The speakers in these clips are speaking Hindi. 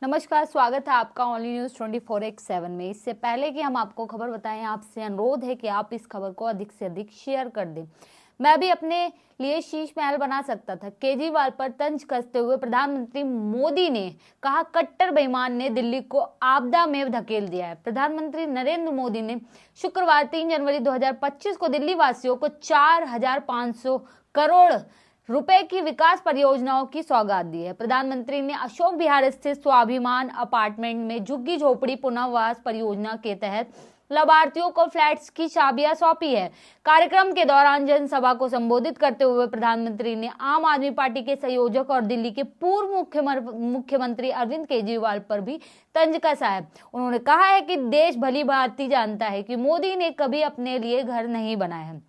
नमस्कार, स्वागत है आपका ओनली न्यूज़ 24/7 में। इससे पहले कि हम आपको खबर बताएं, आपसे अनुरोध है कि आप इस खबर को अधिक से अधिक शेयर कर दें। मैं भी अपने लिए शीश महल बना सकता था। केजरीवाल पर तंज कसते हुए प्रधानमंत्री मोदी ने कहा, कट्टर बेईमान ने दिल्ली को आपदा में धकेल दिया है। प्रधानमंत्री नरेंद्र मोदी ने शुक्रवार 3 जनवरी 2025 को दिल्ली वासियों को 4,500 करोड़ रुपए की विकास परियोजनाओं की सौगात दी है। प्रधानमंत्री ने अशोक विहार स्थित स्वाभिमान अपार्टमेंट में झुग्गी झोपड़ी पुनर्वास परियोजना के तहत लाभार्थियों को फ्लैट्स की चाबियां सौंपी है। कार्यक्रम के दौरान जनसभा को संबोधित करते हुए प्रधानमंत्री ने आम आदमी पार्टी के संयोजक और दिल्ली के पूर्व मुख्यमंत्री अरविंद केजरीवाल पर भी तंज कसा है। उन्होंने कहा है कि देश भली भांति जानता है कि मोदी ने कभी अपने लिए घर नहीं बनाया है,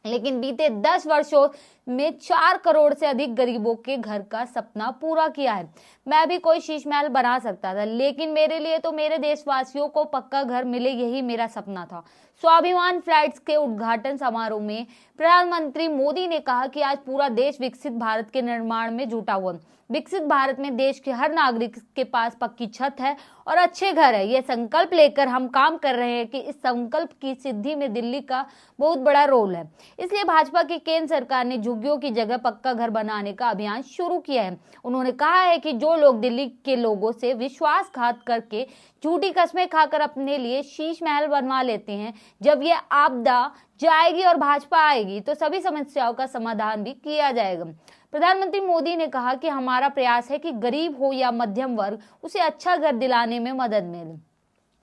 लेकिन बीते 10 वर्षों में 4 करोड़ से अधिक गरीबों के घर का सपना पूरा किया है। मैं भी कोई शीश महल बना सकता था, लेकिन मेरे लिए तो मेरे देशवासियों को पक्का घर मिले, यही मेरा सपना था। स्वाभिमान फ्लैट्स के उद्घाटन समारोह में प्रधानमंत्री मोदी ने कहा कि आज पूरा देश विकसित भारत के निर्माण में जुटा हुआ है। विकसित भारत में देश के हर नागरिक के पास पक्की छत है और अच्छे घर है। यह संकल्प लेकर हम काम कर रहे हैं कि इस संकल्प की सिद्धि में दिल्ली का बहुत बड़ा रोल है। इसलिए भाजपा की केंद्र सरकार ने झुग्गियों की जगह पक्का घर बनाने का अभियान शुरू किया है। उन्होंने कहा है कि जो लोग दिल्ली के लोगों से विश्वासघात करके झूठी कस्में खाकर अपने लिए शीश महल बनवा लेते हैं, जब ये आपदा जाएगी और भाजपा आएगी तो सभी समस्याओं का समाधान भी किया जाएगा। प्रधानमंत्री मोदी ने कहा कि हमारा प्रयास है कि गरीब हो या मध्यम वर्ग, उसे अच्छा घर दिलाने में मदद मिले।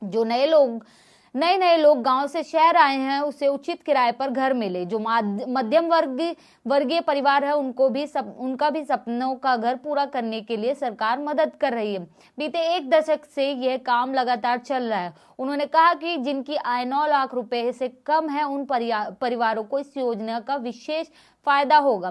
जो नए लोग गांव से शहर आए हैं, उसे उचित किराए पर घर मिले। जो मध्यम वर्गीय परिवार है, उनका भी सपनों का घर पूरा करने के लिए सरकार मदद कर रही है। बीते 1 दशक से यह काम लगातार चल रहा है। उन्होंने कहा कि जिनकी आय 9 लाख रुपए से कम है, उन परिवारों को इस योजना का विशेष फायदा होगा।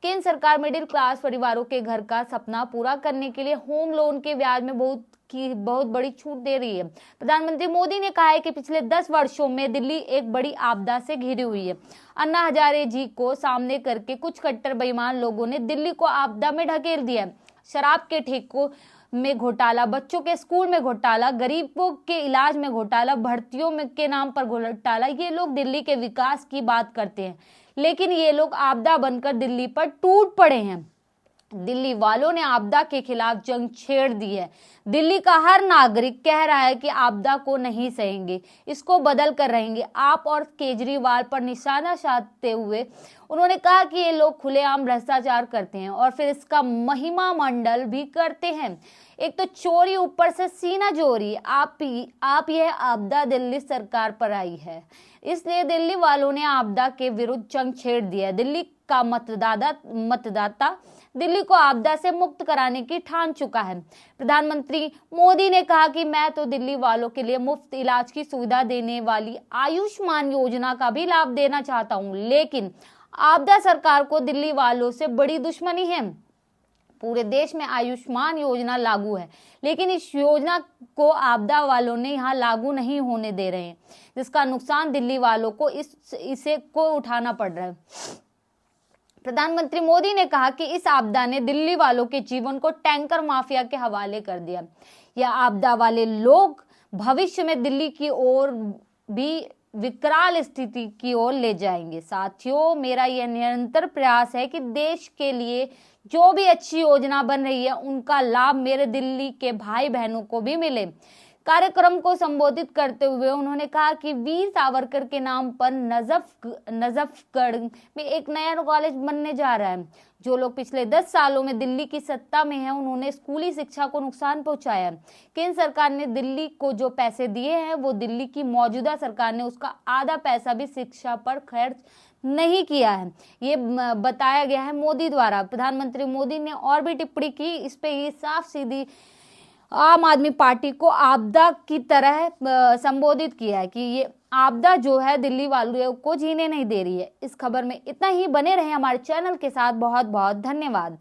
केंद्र सरकार मिडिल क्लास परिवारों के घर का सपना पूरा करने के लिए होम लोन के ब्याज में बहुत बड़ी छूट दे रही है। प्रधानमंत्री मोदी ने कहा है कि पिछले 10 वर्षों में दिल्ली एक बड़ी आपदा से घिरी हुई है। अन्ना हजारे जी को सामने करके कुछ कट्टर बेईमान लोगों ने दिल्ली को आपदा में ढकेल दिया है। शराब के ठेकों में घोटाला, बच्चों के स्कूल में घोटाला, गरीबों के इलाज में घोटाला, भर्तियों में के नाम पर घोटाला। ये लोग दिल्ली के विकास की बात करते हैं, लेकिन ये लोग आपदा बनकर दिल्ली पर टूट पड़े हैं। दिल्ली वालों ने आपदा के खिलाफ जंग छेड़ दी है। दिल्ली का हर नागरिक कह रहा है कि आपदा को नहीं सहेंगे, इसको बदल कर रहेंगे। आप और केजरीवाल पर निशाना साधते हुए उन्होंने कहा कि ये लोग खुलेआम भ्रष्टाचार करते हैं और फिर इसका महिमा मंडल भी करते हैं। एक तो चोरी, ऊपर से सीना चोरी। आप यह आपदा दिल्ली सरकार पर आई है, इसलिए दिल्ली वालों ने आपदा के विरुद्ध जंग छेड़ दिया है। दिल्ली का मतदाता दिल्ली को आपदा से मुक्त कराने की ठान चुका है। प्रधानमंत्री मोदी ने कहा कि मैं तो दिल्ली वालों के लिए मुफ्त इलाज की सुविधा देने वाली आयुष्मान योजना का भी लाभ देना चाहता हूं, लेकिन आपदा सरकार को दिल्ली वालों से बड़ी दुश्मनी है। पूरे देश में आयुष्मान योजना लागू है, लेकिन इस योजना को आपदा वालों ने यहाँ लागू नहीं होने दे रहे हैं, जिसका नुकसान दिल्ली वालों को इसे उठाना पड़ रहा है। प्रधानमंत्री मोदी ने कहा कि इस आपदा ने दिल्ली वालों के जीवन को टैंकर माफिया के हवाले कर दिया। यह आपदा वाले लोग भविष्य में दिल्ली की ओर भी विकराल स्थिति की ओर ले जाएंगे। साथियों, मेरा यह निरंतर प्रयास है कि देश के लिए जो भी अच्छी योजना बन रही है, उनका लाभ मेरे दिल्ली के भाई बहनों को भी मिले। कार्यक्रम को संबोधित करते हुए उन्होंने कहा कि वीर सावरकर के नाम पर नजफगढ़ में एक नया कॉलेज बनने जा रहा है। जो लोग पिछले 10 सालों में दिल्ली की सत्ता में हैं, उन्होंने स्कूली शिक्षा को नुकसान पहुंचाया। केंद्र सरकार ने दिल्ली को जो पैसे दिए हैं, वो दिल्ली की मौजूदा सरकार ने उसका आधा पैसा भी शिक्षा पर खर्च नहीं किया है, ये बताया गया है मोदी द्वारा। प्रधानमंत्री मोदी ने और भी टिप्पणी की। इस पे ये साफ सीधी आम आदमी पार्टी को आपदा की तरह संबोधित किया है कि ये आपदा जो है दिल्ली वालों को जीने नहीं दे रही है। इस खबर में इतना ही। बने रहे हमारे चैनल के साथ। बहुत बहुत धन्यवाद।